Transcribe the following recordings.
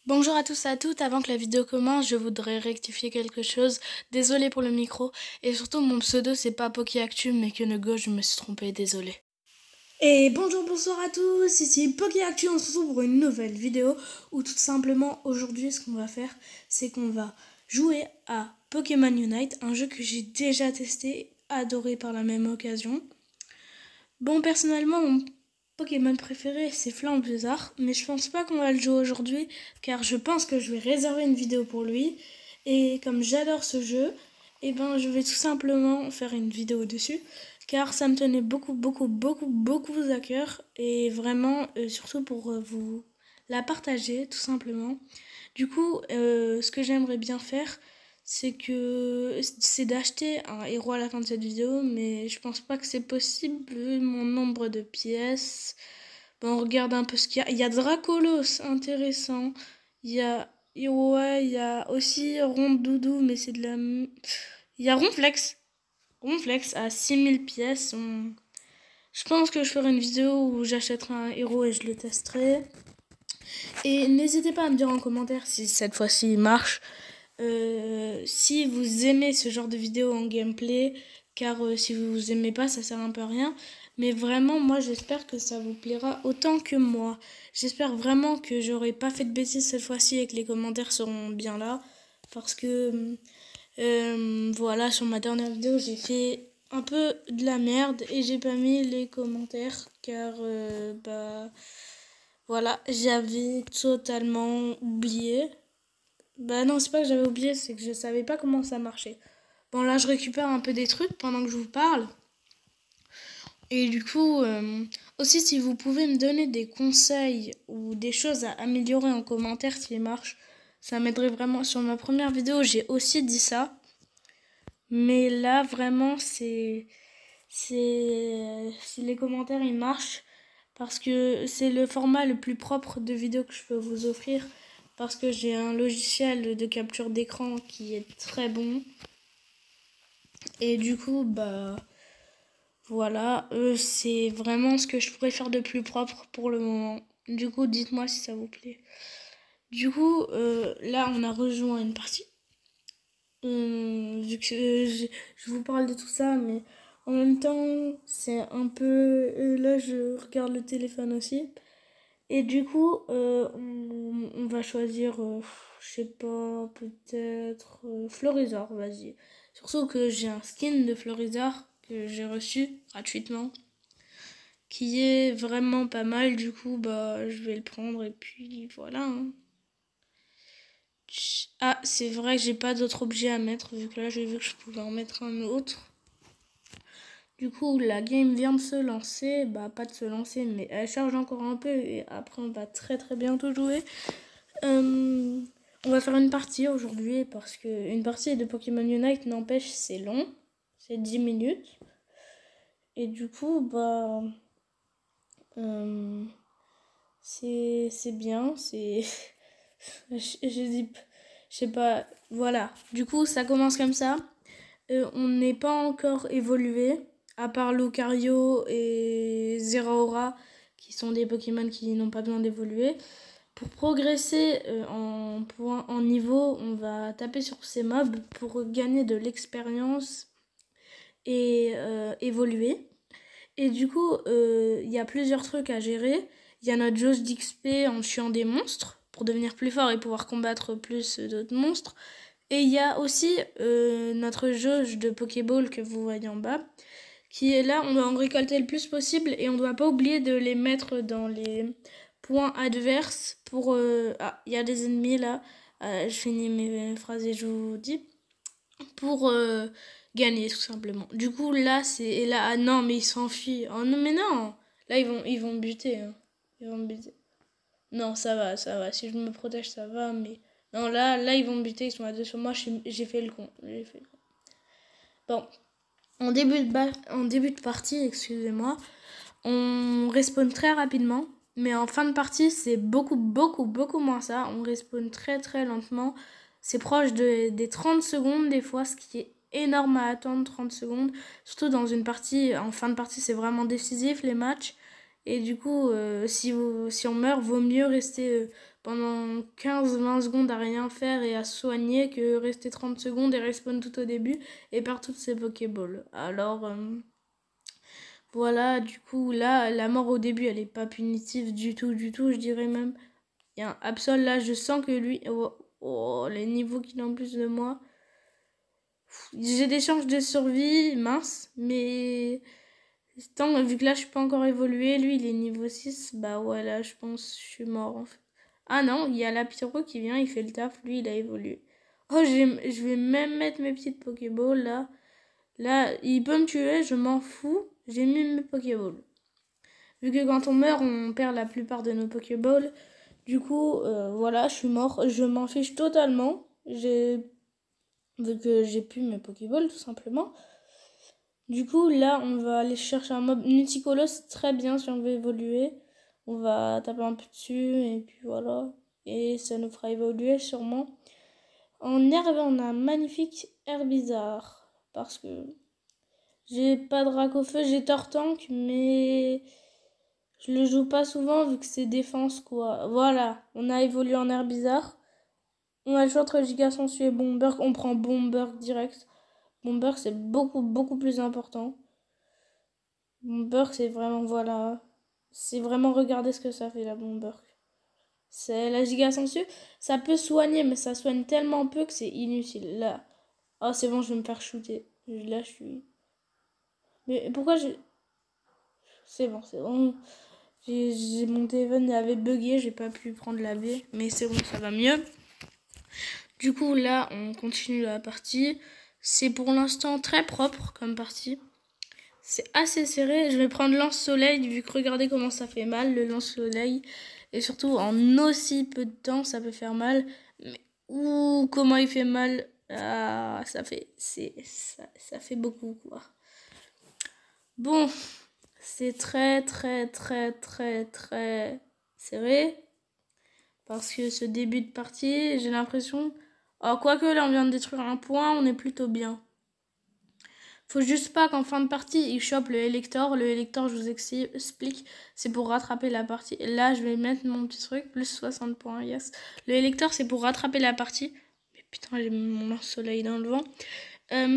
Bonjour à tous et à toutes, avant que la vidéo commence, je voudrais rectifier quelque chose. Désolée pour le micro, et surtout mon pseudo c'est pas PokéActu, mais que Nego, je me suis trompée, désolée. Et bonjour à tous, ici PokéActu, on se retrouve pour une nouvelle vidéo où tout simplement aujourd'hui ce qu'on va faire c'est qu'on va jouer à Pokémon Unite, un jeu que j'ai déjà testé, adoré par la même occasion. Bon, personnellement mon Pokémon préféré c'est Flambeuzard, mais je pense pas qu'on va le jouer aujourd'hui car je pense que je vais réserver une vidéo pour lui. Et comme j'adore ce jeu, et ben je vais tout simplement faire une vidéo dessus car ça me tenait beaucoup à cœur et vraiment surtout pour vous la partager tout simplement. Du coup, ce que j'aimerais bien faire, c'est d'acheter un héros à la fin de cette vidéo, mais je pense pas que c'est possible vu mon nombre de pièces. Bon, on regarde un peu ce qu'il y a. Il y a Dracolos, intéressant. Ouais, il y a aussi Rondoudou, mais c'est de la... Il y a Ronflex. Ronflex à 6000 pièces. Je pense que je ferai une vidéo où j'achèterai un héros et je le testerai. Et n'hésitez pas à me dire en commentaire si cette fois-ci il marche. Si vous aimez ce genre de vidéo en gameplay, car si vous aimez pas, ça sert un peu à rien. Mais vraiment, moi, j'espère que ça vous plaira autant que moi. J'espère vraiment que j'aurai pas fait de bêtises cette fois-ci et que les commentaires seront bien là. Parce que, voilà, sur ma dernière vidéo, j'ai fait un peu de la merde et j'ai pas mis les commentaires car, voilà, j'avais totalement oublié. Bah non, c'est pas que j'avais oublié, c'est que je savais pas comment ça marchait. Bon, là, je récupère un peu des trucs pendant que je vous parle. Et du coup, aussi, si vous pouvez me donner des conseils ou des choses à améliorer en commentaire s'il marche, ça m'aiderait vraiment. Sur ma première vidéo, j'ai aussi dit ça. Mais là, vraiment, si les commentaires ils marchent, parce que c'est le format le plus propre de vidéo que je peux vous offrir, parce que j'ai un logiciel de capture d'écran qui est très bon. Et du coup, bah voilà, c'est vraiment ce que je pourrais faire de plus propre pour le moment. Du coup, dites-moi si ça vous plaît. Du coup, là, on a rejoint une partie. Vu que je vous parle de tout ça, mais en même temps, c'est un peu... là, je regarde le téléphone aussi. Et du coup, on va choisir, je sais pas, peut-être Florizard, vas-y. Surtout que j'ai un skin de Florizard que j'ai reçu gratuitement, qui est vraiment pas mal. Du coup, bah, je vais le prendre et puis voilà, hein. Ah, c'est vrai que j'ai pas d'autres objets à mettre, vu que là, j'ai vu que je pouvais en mettre un autre. Du coup, la game vient de se lancer, bah pas de se lancer, mais elle charge encore un peu et après on va très bientôt jouer. On va faire une partie aujourd'hui parce que une partie de Pokémon Unite n'empêche c'est long, c'est 10 minutes. Et du coup, bah euh, c'est bien, c'est je dis je sais pas, voilà. Du coup, ça commence comme ça. On n'est pas encore évolué, à part Lucario et Zeraora, qui sont des Pokémon qui n'ont pas besoin d'évoluer. Pour progresser en niveau, on va taper sur ces mobs pour gagner de l'expérience et évoluer. Et du coup, il y a plusieurs trucs à gérer. Il y a notre jauge d'XP en tuant des monstres pour devenir plus fort et pouvoir combattre plus d'autres monstres. Et il y a aussi notre jauge de Pokéball que vous voyez en bas, qui est là, on doit en récolter le plus possible et on ne doit pas oublier de les mettre dans les points adverses pour... Ah, il y a des ennemis là. Je finis mes phrases et je vous dis. Pour gagner tout simplement. Du coup là c'est... Et là, ah non mais ils s'enfuient. Oh non mais non. Là ils vont buter. Hein. Ils vont buter. Non ça va, ça va. Si je me protège ça va mais... Non là ils vont me buter, ils sont à deux sur moi, j'ai fait le con. J'ai fait le con. Bon, en début de partie, excusez-moi, on respawn très rapidement, mais en fin de partie, c'est beaucoup moins ça. On respawn très lentement. C'est proche des 30 secondes des fois, ce qui est énorme à attendre, 30 secondes. Surtout dans une partie, en fin de partie, c'est vraiment décisif les matchs. Et du coup, si on meurt, vaut mieux rester pendant 15-20 secondes à rien faire et à soigner que rester 30 secondes et respawn tout au début et perdre toutes ses Pokéballs. Alors, voilà, du coup, là, la mort au début, elle est pas punitive du tout, je dirais même. Il y a un Absol, là, je sens que lui... Oh, les niveaux qu'il a en plus de moi. J'ai des chances de survie mince, mais... vu que là, je suis pas encore évolué, lui, il est niveau 6, bah ouais, là, je pense que je suis mort, en fait. Ah non, il y a la Pyro qui vient, il fait le taf, lui, il a évolué. Oh, je vais même mettre mes petites Pokéballs, là. Là, il peut me tuer, je m'en fous. J'ai mis mes Pokéballs. Vu que quand on meurt, on perd la plupart de nos Pokéballs. Du coup, voilà, je suis mort. Je m'en fiche totalement. Vu que j'ai plus mes Pokéballs, tout simplement. Du coup, là, on va aller chercher un mob. Nuticolos, c'est très bien si on veut évoluer. On va taper un peu dessus, et puis voilà. Et ça nous fera évoluer sûrement. En herbe, on a un magnifique Herbizarre. Parce que j'ai pas de Dracofeu, j'ai Tortank, mais je le joue pas souvent vu que c'est défense, quoi. Voilà, on a évolué en Herbizarre. On a le choix entre Giga Sensu et Bomberg. On prend Bomberg direct. Bomberg, c'est beaucoup plus important. Bomberg, c'est vraiment, voilà. C'est vraiment regarder ce que ça fait, la Bomberg. C'est la Giga Sensu. Ça peut soigner, mais ça soigne tellement peu que c'est inutile. Là. Oh, c'est bon, je vais me faire shooter. Là, je suis... Mais pourquoi j'ai... C'est bon, c'est bon. Mon téléphone avait bugué, j'ai pas pu prendre la baie. Mais c'est bon, ça va mieux. Du coup, là, on continue la partie. C'est pour l'instant très propre comme partie. C'est assez serré. Je vais prendre lance-soleil, vu que regardez comment ça fait mal, le lance-soleil. Et surtout, en aussi peu de temps, ça peut faire mal. Mais ouh, comment il fait mal. Ah, ça fait beaucoup, quoi. Bon, c'est très serré. Parce que ce début de partie, j'ai l'impression... Oh, quoique là, on vient de détruire un point, on est plutôt bien. Faut juste pas qu'en fin de partie, il chope le Elector. Le Elector, je vous explique, c'est pour rattraper la partie. Là, je vais mettre mon petit truc, plus 60 points, yes. Le Elector, c'est pour rattraper la partie. Mais putain, j'ai mis mon lance-soleil dans le vent.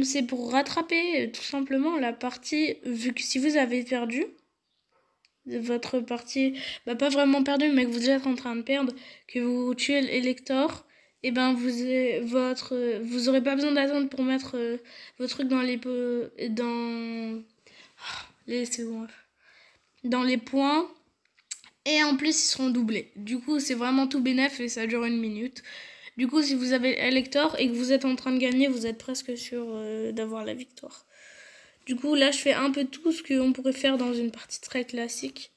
C'est pour rattraper tout simplement la partie, vu que si vous avez perdu votre partie, bah pas vraiment perdu, mais que vous êtes en train de perdre, que vous tuez l'Elector, et ben vous aurez pas besoin d'attendre pour mettre vos trucs dans dans les points, et en plus ils seront doublés. Du coup c'est vraiment tout bénef et ça dure 1 minute. Du coup si vous avez Elector et que vous êtes en train de gagner, vous êtes presque sûr d'avoir la victoire. Du coup là je fais un peu tout ce qu'on pourrait faire dans une partie très classique.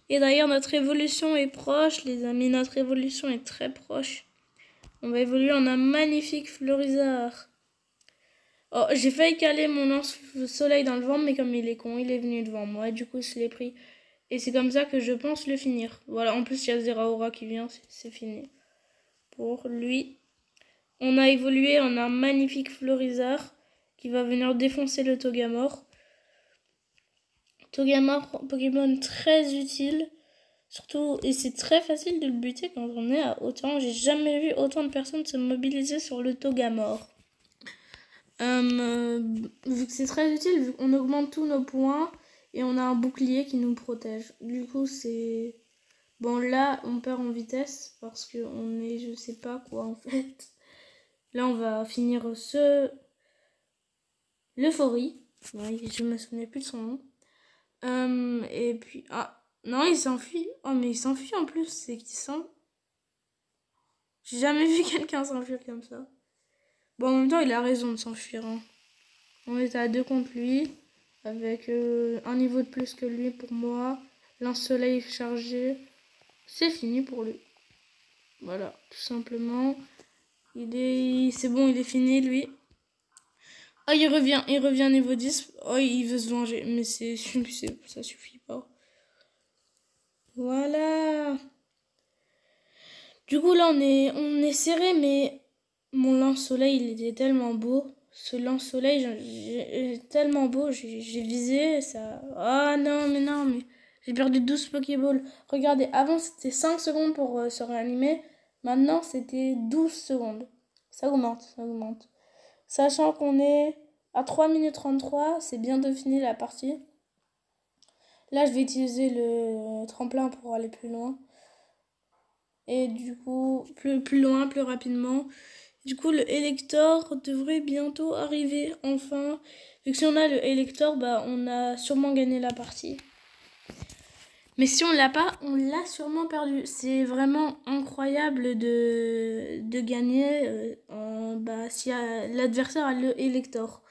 Et d'ailleurs, notre évolution est proche, les amis. Notre évolution est très proche. On va évoluer en un magnifique Florizard. Oh, j'ai failli caler mon lance-soleil dans le vent, mais comme il est con, il est venu devant moi. Et du coup, je l'ai pris. Et c'est comme ça que je pense le finir. Voilà, en plus, il y a Zeraora qui vient. C'est fini. Pour lui. On a évolué en un magnifique Florizard qui va venir défoncer le Togamor. Togamor, Pokémon très utile. Surtout, et c'est très facile de le buter quand on est à autant. J'ai jamais vu autant de personnes se mobiliser sur le Togamor. Vu que c'est très utile, vu qu'on augmente tous nos points et on a un bouclier qui nous protège. Du coup, c'est... Bon, là, on perd en vitesse parce qu'on est, je sais pas quoi en fait. Là, on va finir l'euphorie. Ouais, je me souvenais plus de son nom. Et puis... Ah, non, il s'enfuit. Oh, mais il s'enfuit en plus. C'est qu'il s'en... J'ai jamais vu quelqu'un s'enfuir comme ça. Bon, en même temps, il a raison de s'enfuir. Hein. On était à 2 contre lui. Avec un niveau de plus que lui pour moi. Lance-soleil chargé. C'est fini pour lui. Voilà, tout simplement. C'est bon, il est fini, lui. Oh, il revient niveau 10. Oh, il veut se venger. Mais ça suffit pas. Voilà. Du coup, là, on est serré, mais mon lance-soleil, il était tellement beau. Ce lance-soleil, tellement beau. J'ai visé, ça... Ah non, mais J'ai perdu 12 Pokéballs. Regardez, avant c'était 5 secondes pour se réanimer. Maintenant c'était 12 secondes. Ça augmente, ça augmente. Sachant qu'on est à 3 minutes 33, c'est bientôt fini la partie. Là, je vais utiliser le tremplin pour aller plus loin. Et du coup, plus loin, plus rapidement. Du coup, le Elector devrait bientôt arriver, enfin. Vu que si on a le Elector, bah, on a sûrement gagné la partie. Mais si on l'a pas, on l'a sûrement perdu. C'est vraiment incroyable de gagner si l'adversaire a le Elector.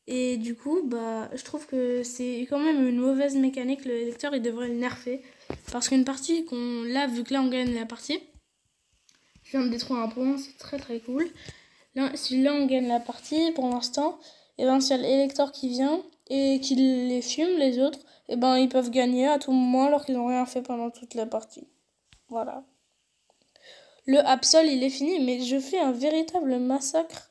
Et du coup, bah, je trouve que c'est quand même une mauvaise mécanique. Le Elector, il devrait le nerfer. Parce qu'une partie qu'on l'a, vu que là, on gagne la partie. Je viens de détruire un point, c'est très très cool. Là, si là, on gagne la partie, pour l'instant, et ben, s'il y a l'Elector qui vient et qu'il les fume, les autres, et ben, ils peuvent gagner à tout moment alors qu'ils n'ont rien fait pendant toute la partie. Voilà. Le Absol, il est fini, mais je fais un véritable massacre.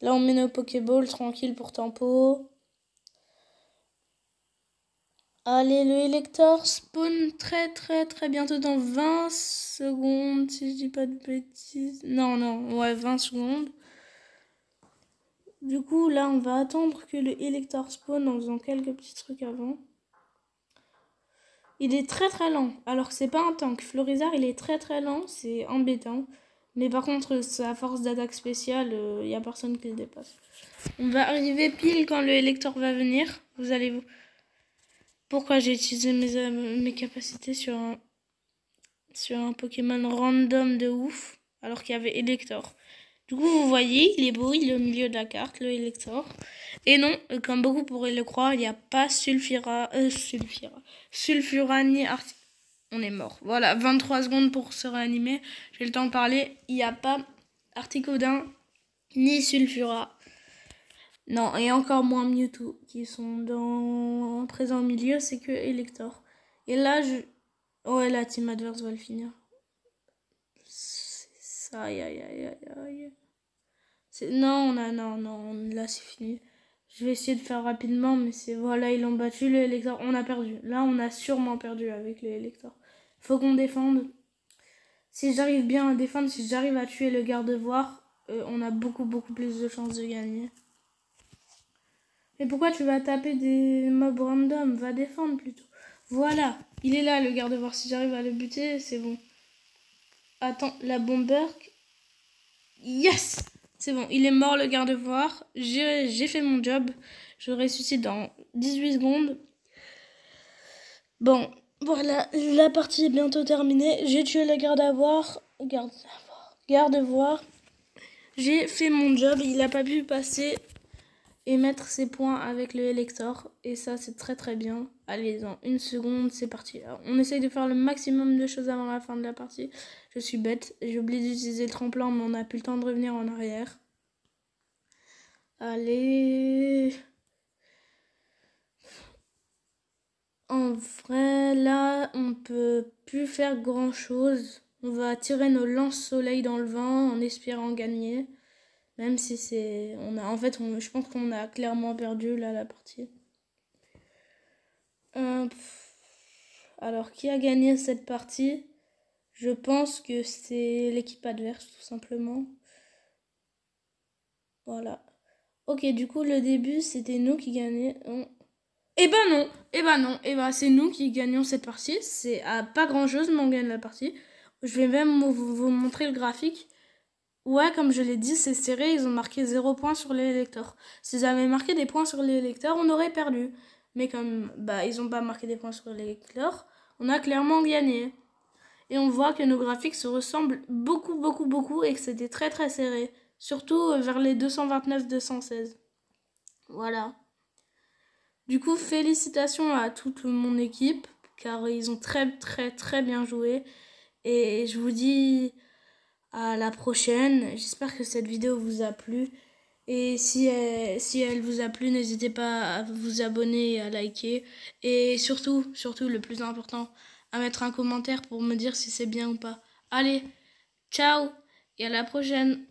Là, on met nos Pokéballs tranquille pour tempo. Allez, le Elector spawn très très très bientôt dans 20 secondes, si je dis pas de bêtises. Non, ouais, 20 secondes. Du coup, là, on va attendre que le Elector spawn en faisant quelques petits trucs avant. Il est très très lent, alors que c'est pas un tank. Florizard, il est très très lent, c'est embêtant. Mais par contre, sa force d'attaque spéciale, il n'y a personne qui le dépasse. On va arriver pile quand le Elector va venir. Vous allez vous... Pourquoi j'ai utilisé mes capacités sur un Pokémon random de ouf, alors qu'il y avait Elector. Du coup, vous voyez, il est beau, il est au milieu de la carte, le Elector. Et non, comme beaucoup pourraient le croire, il n'y a pas Sulfura ni Articuno. On est mort. Voilà, 23 secondes pour se réanimer. J'ai le temps de parler. Il n'y a pas Articodin ni Sulfura. Non, et encore moins Mewtwo qui sont présents au milieu, c'est que Elector. Et là, ouais, la team adverse va le finir. C'est ça, aïe. Non, là c'est fini. Je vais essayer de faire rapidement, mais voilà, ils l'ont battu, le Elector. On a perdu. Là, on a sûrement perdu avec le Elector. Faut qu'on défende. Si j'arrive bien à défendre, si j'arrive à tuer le garde-voir, on a beaucoup plus de chances de gagner. Mais pourquoi tu vas taper des mobs random? Va défendre plutôt. Voilà, il est là le garde-voir. Si j'arrive à le buter, c'est bon. Attends, la bomber. Yes! C'est bon, il est mort le garde-voir. J'ai fait mon job. Je ressuscite dans 18 secondes. Bon, voilà, la partie est bientôt terminée. J'ai tué le garde-voir. Garde-voir. J'ai fait mon job. Il n'a pas pu passer et mettre ses points avec le Elector. Et ça, c'est très très bien. Allez, dans une seconde, c'est parti. Alors, on essaye de faire le maximum de choses avant la fin de la partie. Je suis bête. J'ai oublié d'utiliser le tremplin, mais on n'a plus le temps de revenir en arrière. Allez. En vrai, là, on peut plus faire grand chose. On va tirer nos lance-soleil dans le vent en espérant gagner. Même si c'est... je pense qu'on a clairement perdu là la partie. Alors, qui a gagné cette partie? Je pense que c'est l'équipe adverse, tout simplement. Voilà. Ok, du coup, le début, c'était nous qui gagnions. Eh ben non, c'est nous qui gagnons cette partie. C'est à pas grand chose, mais on gagne la partie. Je vais même vous montrer le graphique. Ouais, comme je l'ai dit, c'est serré, ils ont marqué 0 points sur les électeurs. S'ils avaient marqué des points sur les électeurs, on aurait perdu. Mais comme ils ont pas marqué des points sur les électeurs, on a clairement gagné. Et on voit que nos graphiques se ressemblent beaucoup et que c'était très très serré. Surtout vers les 229-216. Voilà. Du coup, félicitations à toute mon équipe, car ils ont très bien joué. Et je vous dis à la prochaine. J'espère que cette vidéo vous a plu. Et si elle vous a plu, n'hésitez pas à vous abonner et à liker. Et surtout, le plus important, à mettre un commentaire pour me dire si c'est bien ou pas. Allez, ciao et à la prochaine.